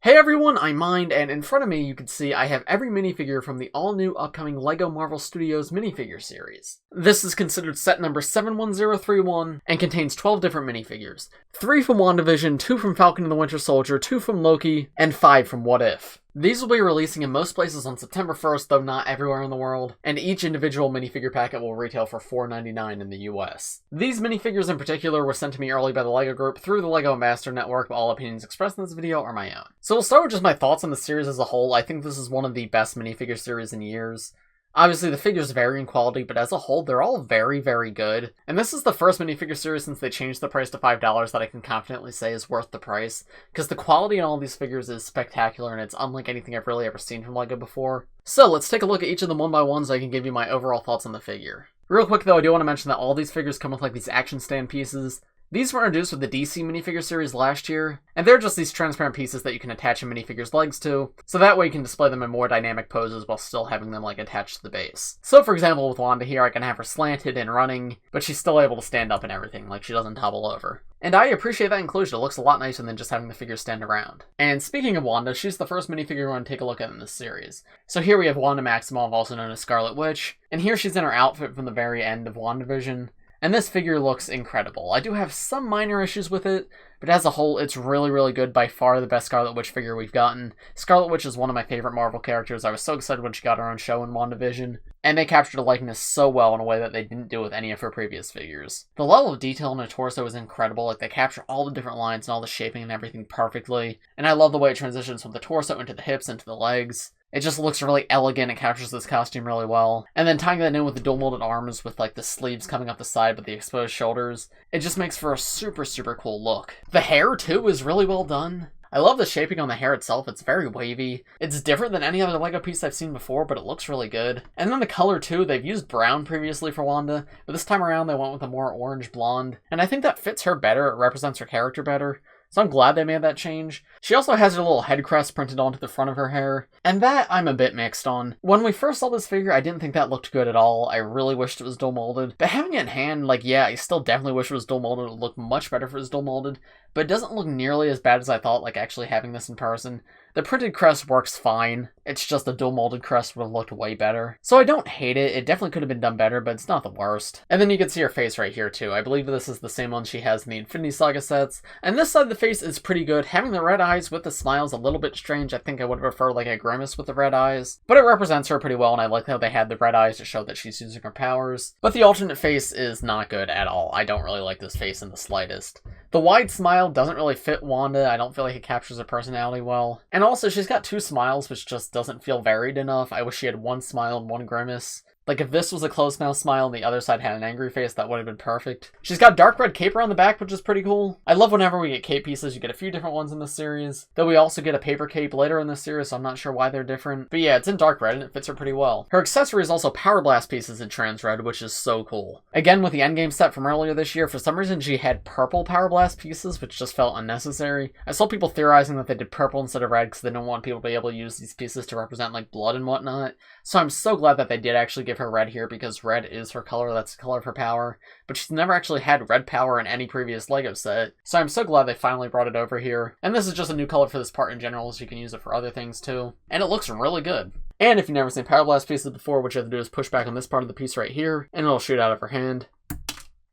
Hey everyone, I'm Mind, and in front of me you can see I have every minifigure from the all-new upcoming LEGO Marvel Studios Minifigure series. This is considered set number 71031 and contains 12 different minifigures. 3 from Wandavision, 2 from Falcon and the Winter Soldier, 2 from Loki, and 5 from What If. These will be releasing in most places on September 1st, though not everywhere in the world, and each individual minifigure packet will retail for $4.99 in the US. These minifigures in particular were sent to me early by the LEGO Group through the LEGO Ambassador Network, but all opinions expressed in this video are my own. So we'll start with just my thoughts on the series as a whole. I think this is one of the best minifigure series in years. Obviously, the figures vary in quality, but as a whole, they're all very, very good. And this is the first minifigure series since they changed the price to $5 that I can confidently say is worth the price, because the quality in all these figures is spectacular and it's unlike anything I've really ever seen from LEGO before. So let's take a look at each of them one by one so I can give you my overall thoughts on the figure. Real quick though, I do want to mention that all these figures come with like these action stand pieces. These were introduced with the DC minifigure series last year, and they're just these transparent pieces that you can attach a minifigure's legs to, so that way you can display them in more dynamic poses while still having them like attached to the base. So for example with Wanda here, I can have her slanted and running, but she's still able to stand up and everything, like she doesn't topple over. And I appreciate that inclusion. It looks a lot nicer than just having the figure stand around. And speaking of Wanda, she's the first minifigure we want to take a look at in this series. So here we have Wanda Maximoff, also known as Scarlet Witch, and here she's in her outfit from the very end of Wandavision. And this figure looks incredible. I do have some minor issues with it, but as a whole, it's really, really good. By far the best Scarlet Witch figure we've gotten. Scarlet Witch is one of my favorite Marvel characters. I was so excited when she got her own show in WandaVision, and they captured a likeness so well in a way that they didn't do with any of her previous figures. The level of detail in her torso is incredible. Like, they capture all the different lines and all the shaping and everything perfectly, and I love the way it transitions from the torso into the hips, into the legs. It just looks really elegant. It captures this costume really well. And then tying that in with the dual molded arms with like the sleeves coming up the side but the exposed shoulders, it just makes for a super, super cool look. The hair too is really well done. I love the shaping on the hair itself. It's very wavy. It's different than any other LEGO piece I've seen before, but it looks really good. And then the color too, they've used brown previously for Wanda, but this time around they went with a more orange blonde. And I think that fits her better. It represents her character better. So I'm glad they made that change. She also has her little head crest printed onto the front of her hair, and that I'm a bit mixed on. When we first saw this figure, I didn't think that looked good at all. I really wished it was dual molded, but having it in hand, like, yeah, I still definitely wish it was dual molded. It would look much better if it was dual molded, but it doesn't look nearly as bad as I thought, like actually having this in person. The printed crest works fine. It's just the dual molded crest would have looked way better. So I don't hate it. It definitely could have been done better, but it's not the worst. And then you can see her face right here too. I believe this is the same one she has in the Infinity Saga sets. And this side of the face is pretty good. Having the red eyes with the smile is a little bit strange. I think I would prefer like a grimace with the red eyes. But it represents her pretty well, and I like how they had the red eyes to show that she's using her powers. But the alternate face is not good at all. I don't really like this face in the slightest. The wide smile doesn't really fit Wanda. I don't feel like it captures her personality well. And also, she's got 2 smiles, which just doesn't feel varied enough. I wish she had 1 smile and 1 grimace. Like, if this was a closed mouth smile and the other side had an angry face, that would have been perfect. She's got dark red cape around the back, which is pretty cool. I love whenever we get cape pieces. You get a few different ones in this series. Though we also get a paper cape later in this series, so I'm not sure why they're different. But yeah, it's in dark red and it fits her pretty well. Her accessory is also Power Blast pieces in trans red, which is so cool. Again, with the Endgame set from earlier this year, for some reason she had purple Power Blast pieces, which just felt unnecessary. I saw people theorizing that they did purple instead of red because they don't want people to be able to use these pieces to represent like blood and whatnot. So I'm so glad that they did actually give her red here, because red is her color, that's the color of her power, but she's never actually had red power in any previous LEGO set, so I'm so glad they finally brought it over here. And this is just a new color for this part in general, so you can use it for other things too, and it looks really good. And if you've never seen Power Blast pieces before, what you have to do is push back on this part of the piece right here, and it'll shoot out of her hand.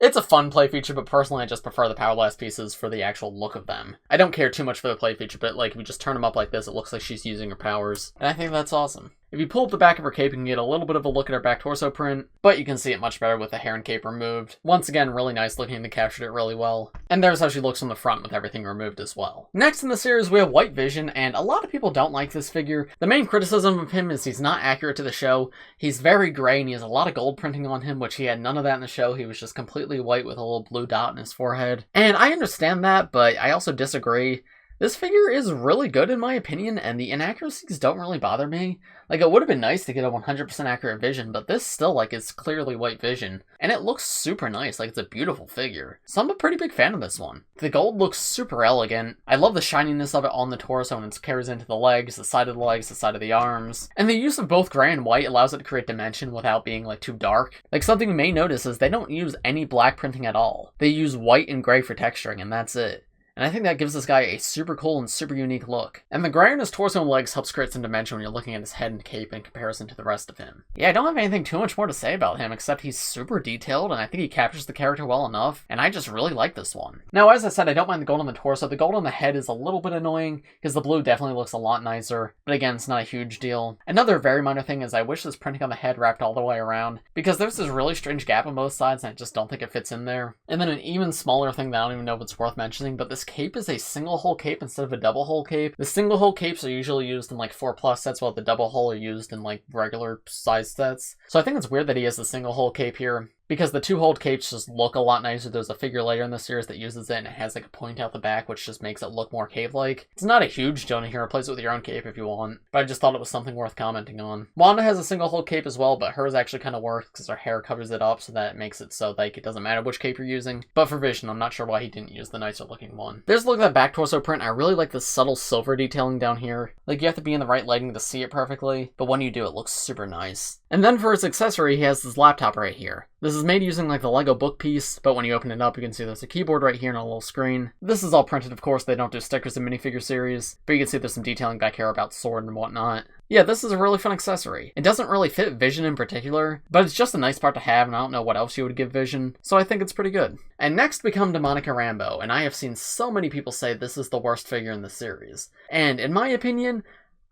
It's a fun play feature, but personally I just prefer the Power Blast pieces for the actual look of them. I don't care too much for the play feature, but like if you just turn them up like this, it looks like she's using her powers, and I think that's awesome. If you pull up the back of her cape, you can get a little bit of a look at her back torso print, but you can see it much better with the hair and cape removed. Once again, really nice looking, they captured it really well. And there's how she looks from the front with everything removed as well. Next in the series, we have White Vision, and a lot of people don't like this figure. The main criticism of him is he's not accurate to the show. He's very gray, and he has a lot of gold printing on him, which he had none of that in the show. He was just completely white with a little blue dot in his forehead. And I understand that, but I also disagree. This figure is really good in my opinion, and the inaccuracies don't really bother me. Like, it would have been nice to get a 100% accurate vision, but this still, like, is clearly White Vision. And it looks super nice, like, it's a beautiful figure. So I'm a pretty big fan of this one. The gold looks super elegant. I love the shininess of it on the torso, and it carries into the legs, the side of the legs, the side of the arms. And the use of both gray and white allows it to create dimension without being, like, too dark. Like, something you may notice is they don't use any black printing at all. They use white and gray for texturing, and that's it. and I think that gives this guy a super cool and super unique look. And the gray on his torso and legs helps create some dimension when you're looking at his head and cape in comparison to the rest of him. Yeah, I don't have anything too much more to say about him, except he's super detailed, and I think he captures the character well enough, and I just really like this one. Now, as I said, I don't mind the gold on the torso. The gold on the head is a little bit annoying, because the blue definitely looks a lot nicer, but again, it's not a huge deal. Another very minor thing is I wish this printing on the head wrapped all the way around, because there's this really strange gap on both sides, and I just don't think it fits in there. And then an even smaller thing that I don't even know if it's worth mentioning, but this cape is a single hole cape instead of a double hole cape. The single hole capes are usually used in like 4+ sets, while the double hole are used in like regular size sets. So I think it's weird that he has the single hole cape here, because the 2-holed capes just look a lot nicer. There's a figure later in the series that uses it, and it has like a point out the back, which just makes it look more cape-like. It's not a huge deal here. Replace it with your own cape if you want, but I just thought it was something worth commenting on. Wanda has a single-hold cape as well, but hers actually kind of works because her hair covers it up, so that it makes it so like it doesn't matter which cape you're using. But for Vision, I'm not sure why he didn't use the nicer-looking one. There's a look at that back torso print. I really like the subtle silver detailing down here. Like, you have to be in the right lighting to see it perfectly, but when you do, it looks super nice. And then for his accessory, he has this laptop right here. This is made using like the LEGO book piece, but when you open it up, you can see there's a keyboard right here and a little screen. This is all printed, of course. They don't do stickers in minifigure series, but you can see there's some detailing back here about sword and whatnot. Yeah, this is a really fun accessory. It doesn't really fit Vision in particular, but it's just a nice part to have, and I don't know what else you would give Vision, so I think it's pretty good. And next we come to Monica Rambeau, and I have seen so many people say this is the worst figure in the series. And in my opinion,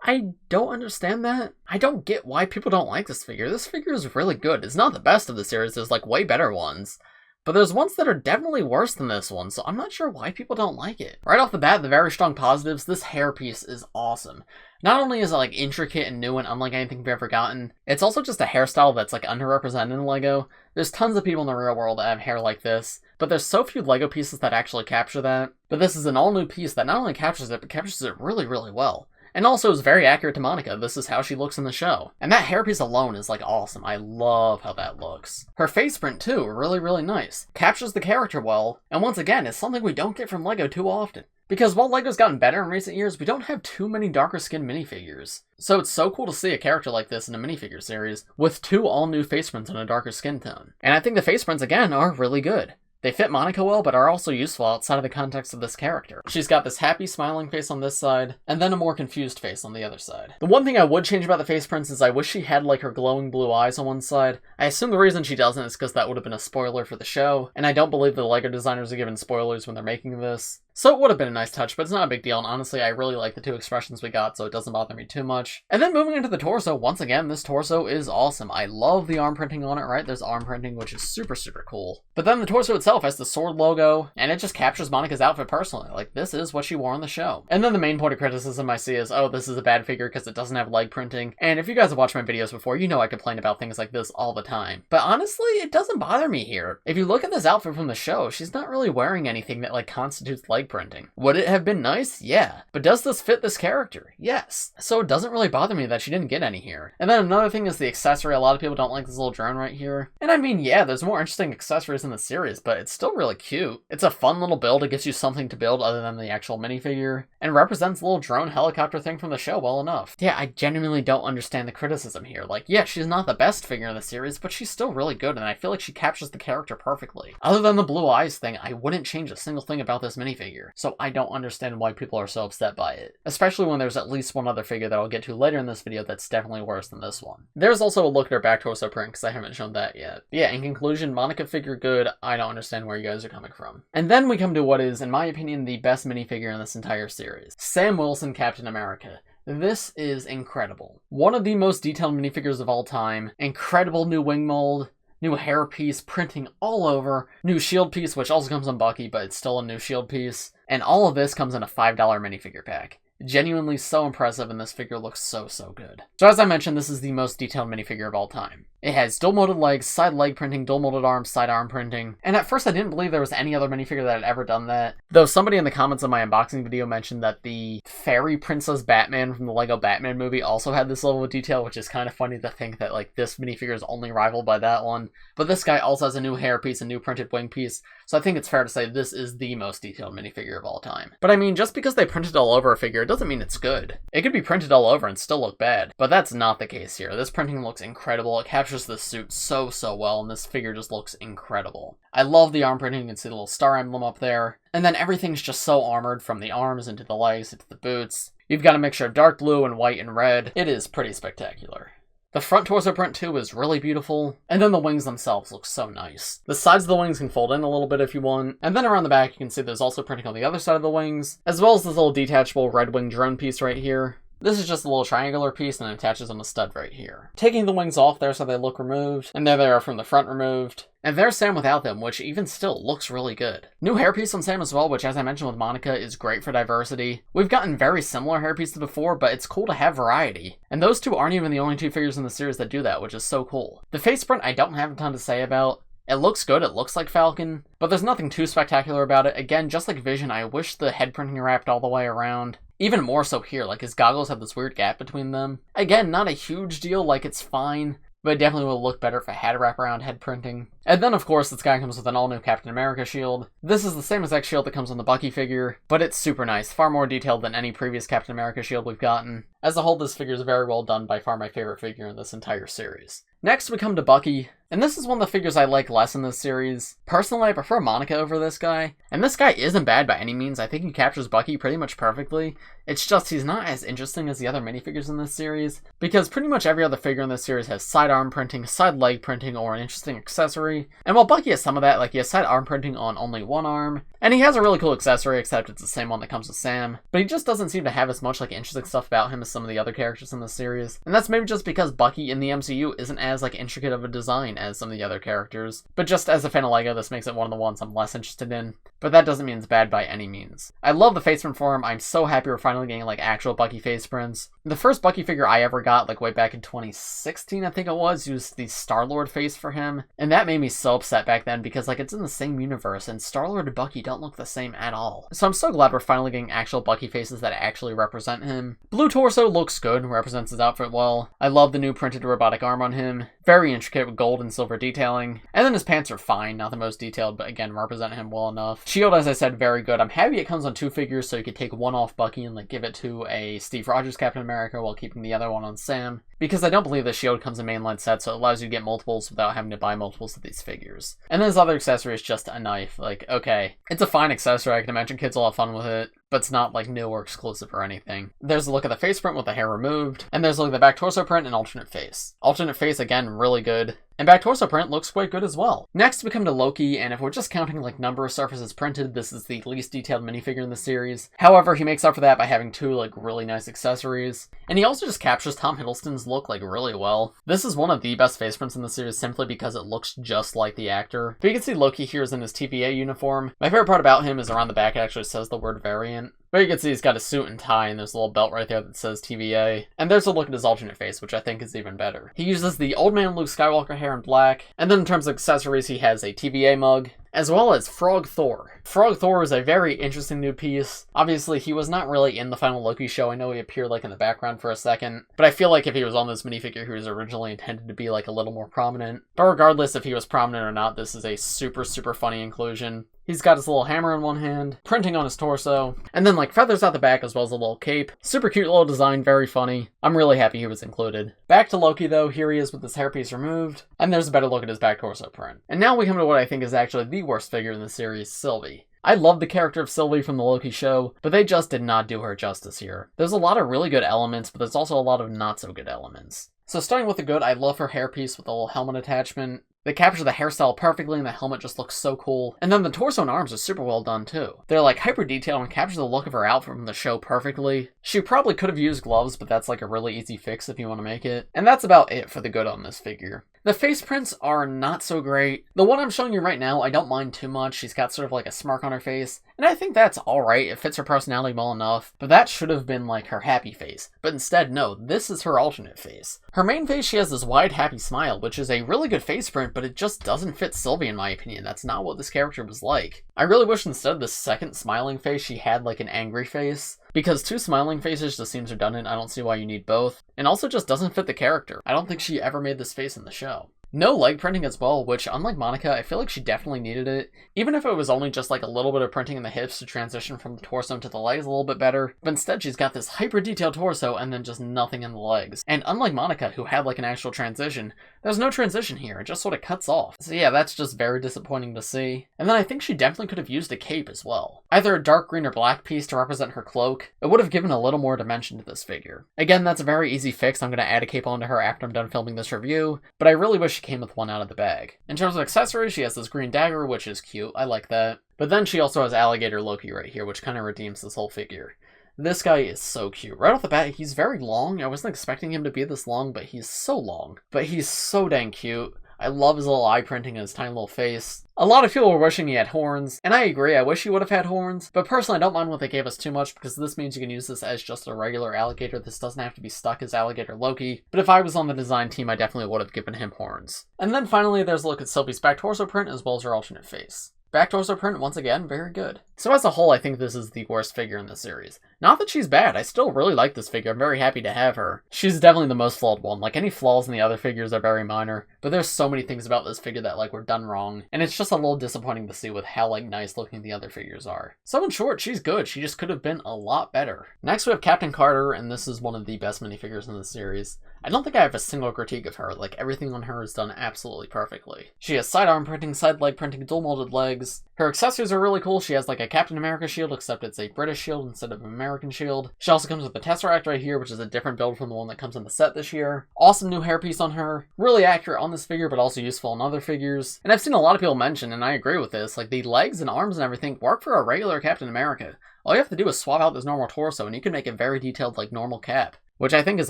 I don't understand that. I don't get why people don't like this figure. This figure is really good. It's not the best of the series. There's like way better ones. But there's ones that are definitely worse than this one, so I'm not sure why people don't like it. Right off the bat, the very strong positives, this hairpiece is awesome. Not only is it like intricate and new and unlike anything we've ever gotten, it's also just a hairstyle that's like underrepresented in LEGO. There's tons of people in the real world that have hair like this, but there's so few LEGO pieces that actually capture that. But this is an all new piece that not only captures it, but captures it really, really well. And also is very accurate to Monica. This is how she looks in the show. And that hairpiece alone is like awesome. I love how that looks. Her face print too, really, really nice. Captures the character well, and once again, it's something we don't get from LEGO too often. Because while LEGO's gotten better in recent years, we don't have too many darker skinned minifigures. So it's so cool to see a character like this in a minifigure series, with 2 all new face prints in a darker skin tone. And I think the face prints again are really good. They fit Monica well, but are also useful outside of the context of this character. She's got this happy, smiling face on this side, and then a more confused face on the other side. The one thing I would change about the face prints is I wish she had, like, her glowing blue eyes on one side. I assume the reason she doesn't is because that would have been a spoiler for the show, and I don't believe the LEGO designers are given spoilers when they're making this. So it would have been a nice touch, but it's not a big deal, and honestly, I really like the 2 expressions we got, so it doesn't bother me too much. And then moving into the torso, once again, this torso is awesome. I love the arm printing on it, right? There's arm printing, which is super, super cool. But then the torso itself has the sword logo, and it just captures Monica's outfit personally. Like, this is what she wore on the show. And then the main point of criticism I see is, oh, this is a bad figure because it doesn't have leg printing. And if you guys have watched my videos before, you know I complain about things like this all the time. But honestly, it doesn't bother me here. If you look at this outfit from the show, she's not really wearing anything that, like, constitutes leg printing. Would it have been nice? Yeah. But does this fit this character? Yes. So it doesn't really bother me that she didn't get any here. And then another thing is the accessory. A lot of people don't like this little drone right here. And I mean, yeah, there's more interesting accessories in the series, but it's still really cute. It's a fun little build. It gives you something to build other than the actual minifigure, and represents the little drone helicopter thing from the show well enough. Yeah, I genuinely don't understand the criticism here. Like, yeah, she's not the best figure in the series, but she's still really good, and I feel like she captures the character perfectly. Other than the blue eyes thing, I wouldn't change a single thing about this minifigure, so I don't understand why people are so upset by it. Especially when there's at least one other figure that I'll get to later in this video that's definitely worse than this one. There's also a look at her back torso print, because I haven't shown that yet. But yeah, in conclusion, Monica figure good. I don't understand where you guys are coming from. And then we come to what is, in my opinion, the best minifigure in this entire series. Sam Wilson, Captain America. This is incredible. One of the most detailed minifigures of all time. Incredible new wing mold. New hair piece, printing all over. New shield piece, which also comes on Bucky, but it's still a new shield piece. And all of this comes in a $5 minifigure pack. Genuinely so impressive, and this figure looks so, so good. So as I mentioned, this is the most detailed minifigure of all time. It has dual molded legs, side leg printing, dual molded arms, side arm printing. And at first I didn't believe there was any other minifigure that had ever done that. Though somebody in the comments of my unboxing video mentioned that the Fairy Princess Batman from the LEGO Batman movie also had this level of detail, which is kind of funny to think that like this minifigure is only rivaled by that one. But this guy also has a new hair piece, a new printed wing piece. So I think it's fair to say this is the most detailed minifigure of all time. But I mean, just because they printed all over a figure, it doesn't mean it's good. It could be printed all over and still look bad. But that's not the case here. This printing looks incredible. It captures captures the suit so well, and this figure just looks incredible. I love the arm printing. You can see the little star emblem up there. And then everything's just so armored, from the arms into the legs into the boots. You've got a mixture of dark blue and white and red. It is pretty spectacular. The front torso print too is really beautiful, and then the wings themselves look so nice. The sides of the wings can fold in a little bit if you want, and then around the back you can see there's also printing on the other side of the wings, as well as this little detachable red wing drone piece right here. This is just a little triangular piece and it attaches on the stud right here. Taking the wings off, there's how they look removed, and there they are from the front removed. And there's Sam without them, which even still looks really good. New hairpiece on Sam as well, which as I mentioned with Monica is great for diversity. We've gotten very similar hairpieces before, but it's cool to have variety. And those two aren't even the only two figures in the series that do that, which is so cool. The face print I don't have a ton to say about. It looks good, it looks like Falcon, but there's nothing too spectacular about it. Again, just like Vision, I wish the head printing wrapped all the way around. Even more so here, like his goggles have this weird gap between them. Again, not a huge deal, like it's fine, but it definitely will look better if it had a wraparound head printing. And then of course this guy comes with an all-new Captain America shield. This is the same exact shield that comes on the Bucky figure, but it's super nice, far more detailed than any previous Captain America shield we've gotten. As a whole, this figure is very well done, by far my favorite figure in this entire series. Next we come to Bucky, and this is one of the figures I like less in this series. Personally, I prefer Monica over this guy, and this guy isn't bad by any means. I think he captures Bucky pretty much perfectly. It's just he's not as interesting as the other minifigures in this series, because pretty much every other figure in this series has sidearm printing, side leg printing, or an interesting accessory. And while Bucky has some of that, like he has side arm printing on only one arm, and he has a really cool accessory, except it's the same one that comes with Sam, but he just doesn't seem to have as much like interesting stuff about him as some of the other characters in the series. And that's maybe just because Bucky in the MCU isn't as like intricate of a design as some of the other characters, but just as a fan of LEGO, this makes it one of the ones I'm less interested in, but that doesn't mean it's bad by any means. I love the face print for him. I'm so happy we're finally getting like actual Bucky face prints. The first Bucky figure I ever got, like way back in 2016 I think it was, used the Star-Lord face for him, and that made me so upset back then because like it's in the same universe and Star-Lord and Bucky don't look the same at all. So I'm so glad we're finally getting actual Bucky faces that actually represent him. Blue torso looks good, represents his outfit well. I love the new printed robotic arm on him. Very intricate with gold and silver detailing. And then his pants are fine, not the most detailed, but again, represent him well enough. Shield, as I said, very good. I'm happy it comes on two figures, so you could take one off Bucky and like give it to a Steve Rogers Captain America while keeping the other one on Sam. Because I don't believe the shield comes in mainline set, so it allows you to get multiples without having to buy multiples of these figures. And then his other accessory is just a knife. Like, okay, it's a fine accessory, I can imagine kids will have fun with it, but it's not like new or exclusive or anything. There's a look at the face print with the hair removed, and there's a look at the back torso print and alternate face. Alternate face, again, really good. And back torso print looks quite good as well. Next we come to Loki, and if we're just counting like number of surfaces printed, this is the least detailed minifigure in the series. However, he makes up for that by having two like really nice accessories. And he also just captures Tom Hiddleston's look like really well. This is one of the best face prints in the series simply because it looks just like the actor. But you can see Loki here is in his TVA uniform. My favorite part about him is around the back it actually says the word variant. But you can see he's got a suit and tie, and there's a little belt right there that says TVA. And there's a look at his alternate face, which I think is even better. He uses the Old Man Luke Skywalker hair in black, and then in terms of accessories, he has a TVA mug, as well as Frog Thor. Frog Thor is a very interesting new piece. Obviously, he was not really in the final Loki show. I know he appeared like in the background for a second, but I feel like if he was on this minifigure, he was originally intended to be like a little more prominent. But regardless if he was prominent or not, this is a super funny inclusion. He's got his little hammer in one hand, printing on his torso, and then like feathers out the back as well as a little cape. Super cute little design, very funny. I'm really happy he was included. Back to Loki though, here he is with his hairpiece removed, and there's a better look at his back torso print. And now we come to what I think is actually the worst figure in the series, Sylvie. I love the character of Sylvie from the Loki show, but they just did not do her justice here. There's a lot of really good elements, but there's also a lot of not so good elements. So starting with the good, I love her hairpiece with the little helmet attachment. They capture the hairstyle perfectly and the helmet just looks so cool. And then the torso and arms are super well done too. They're like hyper detailed and capture the look of her outfit from the show perfectly. She probably could have used gloves, but that's like a really easy fix if you want to make it. And that's about it for the good on this figure. The face prints are not so great. The one I'm showing you right now, I don't mind too much. She's got sort of like a smirk on her face, and I think that's alright. It fits her personality well enough, but that should have been like her happy face. But instead, no, this is her alternate face. Her main face, she has this wide, happy smile, which is a really good face print, but it just doesn't fit Sylvie in my opinion. That's not what this character was like. I really wish instead of the second smiling face, she had like an angry face. Because two smiling faces just seems redundant. I don't see why you need both. And also just doesn't fit the character. I don't think she ever made this face in the show. No leg printing as well, which unlike Monica, I feel like she definitely needed it. Even if it was only just like a little bit of printing in the hips to transition from the torso to the legs a little bit better, but instead she's got this hyper detailed torso and then just nothing in the legs. And unlike Monica, who had like an actual transition, there's no transition here, it just sort of cuts off. So yeah, that's just very disappointing to see. And then I think she definitely could have used a cape as well. Either a dark green or black piece to represent her cloak. It would have given a little more dimension to this figure. Again, that's a very easy fix. I'm going to add a cape onto her after I'm done filming this review, but I really wish she came with one out of the bag. In terms of accessories, she has this green dagger, which is cute. I like that. But then she also has Alligator Loki right here, which kind of redeems this whole figure. This guy is so cute. Right off the bat, he's very long. I wasn't expecting him to be this long, but he's so long. But he's so dang cute. I love his little eye printing and his tiny little face. A lot of people were wishing he had horns, and I agree, I wish he would have had horns, but personally I don't mind what they gave us too much because this means you can use this as just a regular alligator. This doesn't have to be stuck as Alligator Loki, but if I was on the design team, I definitely would have given him horns. And then finally, there's a look at Sylvie's back torso print as well as her alternate face. Back torso print, once again, very good. So as a whole, I think this is the worst figure in the series. Not that she's bad, I still really like this figure, I'm very happy to have her. She's definitely the most flawed one, like any flaws in the other figures are very minor, but there's so many things about this figure that like were done wrong, and it's just a little disappointing to see with how like nice looking the other figures are. So in short, she's good, she just could have been a lot better. Next we have Captain Carter, and this is one of the best minifigures in the series. I don't think I have a single critique of her, like everything on her is done absolutely perfectly. She has sidearm printing, side leg printing, dual molded legs. Her accessories are really cool. She has like a Captain America shield, except it's a British shield instead of an American shield. She also comes with the Tesseract right here, which is a different build from the one that comes in the set this year. Awesome new hairpiece on her. Really accurate on this figure, but also useful on other figures. And I've seen a lot of people mention, and I agree with this, like the legs and arms and everything work for a regular Captain America. All you have to do is swap out this normal torso and you can make it very detailed like normal Cap, which I think is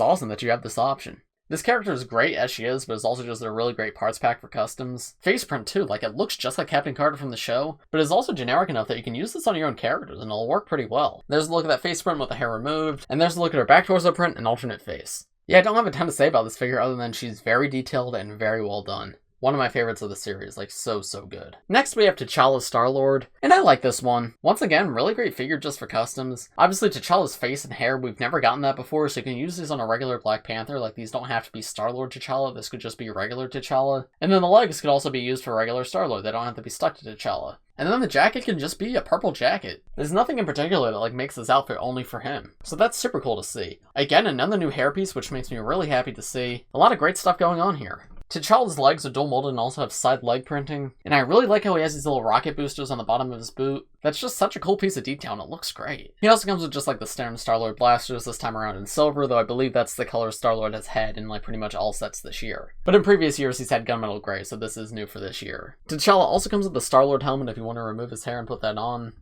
awesome that you have this option. This character is great as she is, but it's also just a really great parts pack for customs. Face print too, like it looks just like Captain Carter from the show, but it's also generic enough that you can use this on your own characters and it'll work pretty well. There's a look at that face print with the hair removed, and there's a look at her back torso print and alternate face. Yeah, I don't have a ton to say about this figure other than she's very detailed and very well done. One of my favorites of the series, like so good. Next we have T'Challa's Star-Lord, and I like this one. Once again, really great figure just for customs. Obviously T'Challa's face and hair, we've never gotten that before, so you can use these on a regular Black Panther, like these don't have to be Star-Lord T'Challa, this could just be regular T'Challa. And then the legs could also be used for regular Star-Lord, they don't have to be stuck to T'Challa. And then the jacket can just be a purple jacket. There's nothing in particular that like makes this outfit only for him. So that's super cool to see. Again, another new hairpiece, which makes me really happy to see. A lot of great stuff going on here. T'Challa's legs are dual molded and also have side leg printing, and I really like how he has these little rocket boosters on the bottom of his boot. That's just such a cool piece of detail and it looks great. He also comes with just like the standard Star-Lord blasters, this time around in silver, though I believe that's the color Star-Lord has had in like pretty much all sets this year. But in previous years he's had gunmetal gray, so this is new for this year. T'Challa also comes with the Star-Lord helmet if you want to remove his hair and put that on.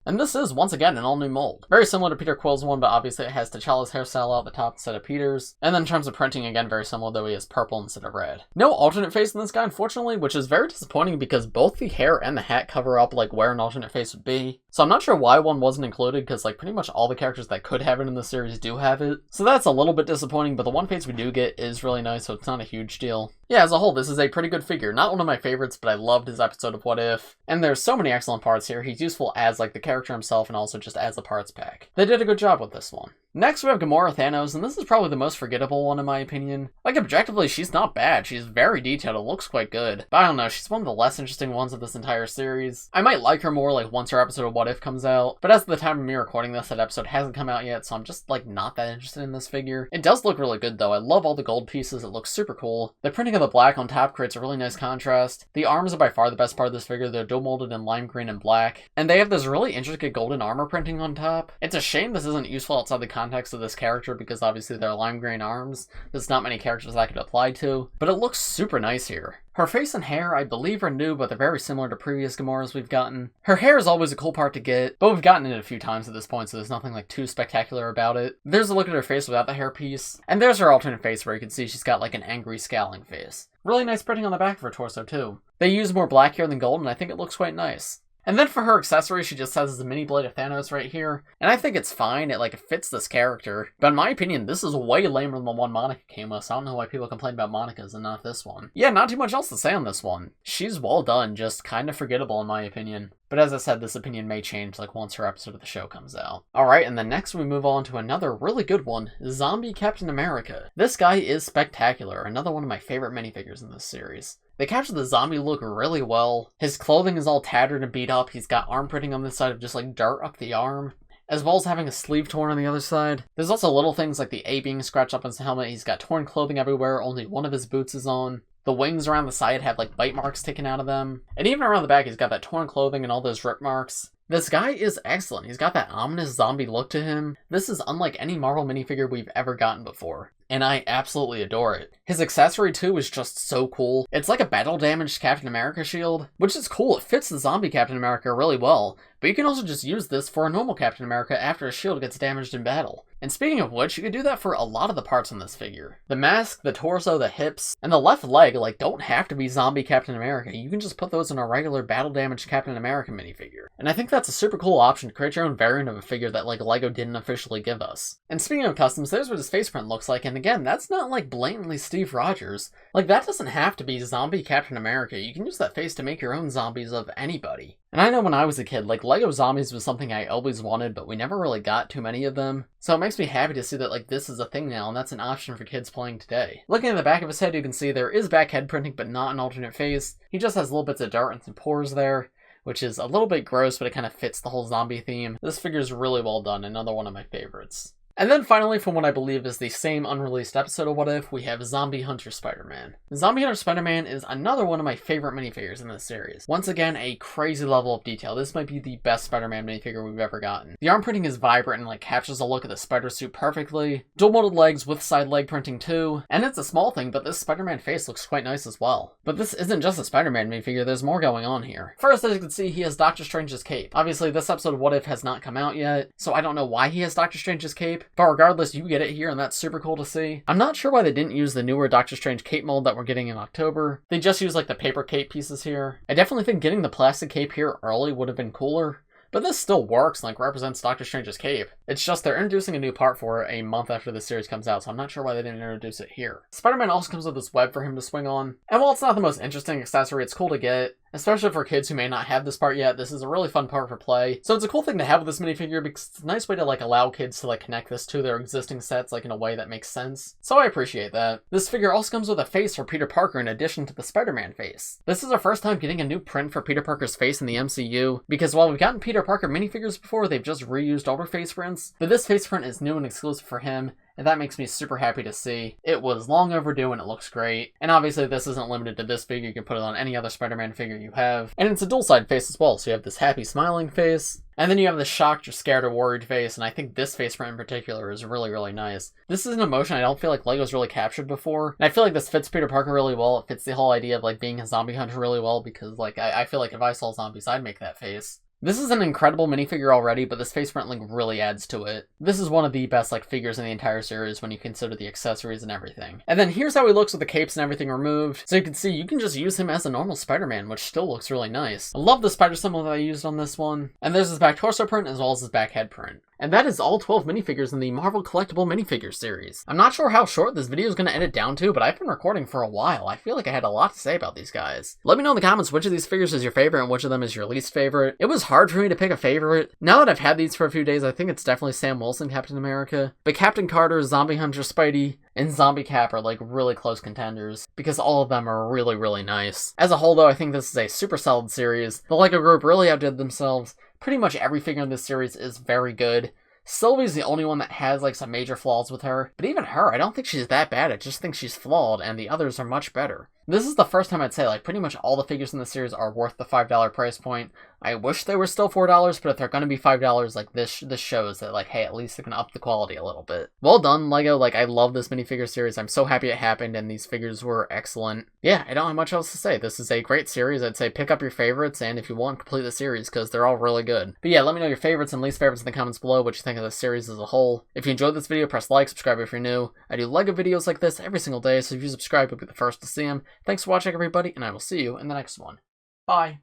And this is, once again, an all-new mold. Very similar to Peter Quill's one, but obviously it has T'Challa's hairstyle out the top instead of Peter's. And then in terms of printing, again, very similar, though he has purple instead of red. No alternate face in this guy, unfortunately, which is very disappointing because both the hair and the hat cover up, like, where an alternate face would be. So I'm not sure why one wasn't included, because, like, pretty much all the characters that could have it in the series do have it. So that's a little bit disappointing, but the one face we do get is really nice, so it's not a huge deal. Yeah, as a whole, this is a pretty good figure. Not one of my favorites, but I loved his episode of What If. And there's so many excellent parts here. He's useful as, like, the character himself and also just as a parts pack. They did a good job with this one. Next we have Gamora Thanos, and this is probably the most forgettable one in my opinion. Like, objectively, she's not bad. She's very detailed, it looks quite good. But I don't know, she's one of the less interesting ones of this entire series. I might like her more, like, once her episode of What If comes out, but as of the time of me recording this, that episode hasn't come out yet, so I'm just, like, not that interested in this figure. It does look really good, though. I love all the gold pieces, it looks super cool. The printing of the black on top creates a really nice contrast. The arms are by far the best part of this figure. They're dual molded in lime green and black, and they have this really intricate golden armor printing on top. It's a shame this isn't useful outside the context of this character, because obviously they're lime green arms. There's not many characters that could apply to, but it looks super nice here. Her face and hair, I believe, are new, but they're very similar to previous Gamoras we've gotten. Her hair is always a cool part to get, but we've gotten it a few times at this point, so there's nothing like too spectacular about it. There's a look at her face without the hairpiece, and there's her alternate face where you can see she's got like an angry scowling face. Really nice printing on the back of her torso too. They use more black here than gold, and I think it looks quite nice. And then for her accessory, she just has the mini blade of Thanos right here. And I think it's fine, it fits this character. But in my opinion, this is way lamer than the one Monica came with, so I don't know why people complain about Monica's and not this one. Yeah, not too much else to say on this one. She's well done, just kind of forgettable in my opinion. But as I said, this opinion may change once her episode of the show comes out. Alright, and then next we move on to another really good one, Zombie Captain America. This guy is spectacular, another one of my favorite minifigures in this series. They capture the zombie look really well. His clothing is all tattered and beat up. He's got arm printing on this side of just dirt up the arm, as well as having a sleeve torn on the other side. There's also little things like the A being scratched up on his helmet. He's got torn clothing everywhere. Only one of his boots is on. The wings around the side have bite marks taken out of them. And even around the back, he's got that torn clothing and all those rip marks. This guy is excellent. He's got that ominous zombie look to him. This is unlike any Marvel minifigure we've ever gotten before, and I absolutely adore it. His accessory too is just so cool. It's like a battle damaged Captain America shield, which is cool. It fits the zombie Captain America really well, but you can also just use this for a normal Captain America after his shield gets damaged in battle. And speaking of which, you can do that for a lot of the parts on this figure. The mask, the torso, the hips, and the left leg don't have to be zombie Captain America. You can just put those in a regular battle damaged Captain America minifigure. And I think that's a super cool option to create your own variant of a figure that LEGO didn't officially give us. And speaking of customs, there's what his face print looks like, and again, that's not blatantly Steve Rogers. That doesn't have to be zombie Captain America. You can use that face to make your own zombies of anybody. And I know when I was a kid, LEGO zombies was something I always wanted, but we never really got too many of them. So it makes me happy to see that this is a thing now, and that's an option for kids playing today. Looking at the back of his head, you can see there is back head printing, but not an alternate face. He just has little bits of dirt and some pores there, which is a little bit gross, but it kind of fits the whole zombie theme. This figure is really well done, another one of my favorites. And then finally, from what I believe is the same unreleased episode of What If, we have Zombie Hunter Spider-Man. Zombie Hunter Spider-Man is another one of my favorite minifigures in this series. Once again, a crazy level of detail. This might be the best Spider-Man minifigure we've ever gotten. The arm printing is vibrant and captures the look of the spider suit perfectly. Dual molded legs with side leg printing too. And it's a small thing, but this Spider-Man face looks quite nice as well. But this isn't just a Spider-Man minifigure, there's more going on here. First, as you can see, he has Doctor Strange's cape. Obviously, this episode of What If has not come out yet, so I don't know why he has Doctor Strange's cape, but regardless, you get it here, and that's super cool to see. I'm not sure why they didn't use the newer Doctor Strange cape mold that we're getting in October. They just used the paper cape pieces here. I definitely think getting the plastic cape here early would have been cooler, but this still works and represents Doctor Strange's cape. It's just they're introducing a new part for it a month after the series comes out, so I'm not sure why they didn't introduce it here. Spider-Man also comes with this web for him to swing on, and while it's not the most interesting accessory, it's cool to get. Especially for kids who may not have this part yet, this is a really fun part for play. So it's a cool thing to have with this minifigure because it's a nice way to allow kids to connect this to their existing sets in a way that makes sense. So I appreciate that. This figure also comes with a face for Peter Parker in addition to the Spider-Man face. This is our first time getting a new print for Peter Parker's face in the MCU, because while we've gotten Peter Parker minifigures before, they've just reused older face prints, but this face print is new and exclusive for him, and that makes me super happy to see. It was long overdue and it looks great. And obviously this isn't limited to this figure, you can put it on any other Spider-Man figure you have. And it's a dual-side face as well, so you have this happy smiling face, and then you have the shocked or scared or worried face, and I think this face print in particular is really, really nice. This is an emotion I don't feel like LEGO's really captured before, and I feel like this fits Peter Parker really well. It fits the whole idea of being a zombie hunter really well, because I feel like if I saw zombies, I'd make that face. This is an incredible minifigure already, but this face print really adds to it. This is one of the best figures in the entire series when you consider the accessories and everything. And then here's how he looks with the capes and everything removed. So you can see you can just use him as a normal Spider-Man, which still looks really nice. I love the spider symbol that I used on this one. And there's his back torso print as well as his back head print. And that is all 12 minifigures in the Marvel Collectible Minifigures series. I'm not sure how short this video is going to edit down to, but I've been recording for a while. I feel like I had a lot to say about these guys. Let me know in the comments which of these figures is your favorite and which of them is your least favorite. It was hard for me to pick a favorite. Now that I've had these for a few days, I think it's definitely Sam Wilson, Captain America. But Captain Carter, Zombie Hunter Spidey, and Zombie Cap are really close contenders, because all of them are really, really nice. As a whole though, I think this is a super solid series. The LEGO group really outdid themselves. Pretty much every figure in this series is very good. Sylvie's the only one that has some major flaws with her, but even her, I don't think she's that bad. I just think she's flawed, and the others are much better. This is the first time I'd say pretty much all the figures in the series are worth the $5 price point. I wish they were still $4, but if they're gonna be $5, this shows that hey, at least they can up the quality a little bit. Well done, LEGO. I love this minifigure series. I'm so happy it happened, and these figures were excellent. Yeah, I don't have much else to say. This is a great series. I'd say pick up your favorites, and if you want, complete the series, because they're all really good. But yeah, let me know your favorites and least favorites in the comments below, what you think of the series as a whole. If you enjoyed this video, press like, subscribe if you're new. I do LEGO videos like this every single day, so if you subscribe, you'll be the first to see them. Thanks for watching, everybody, and I will see you in the next one. Bye!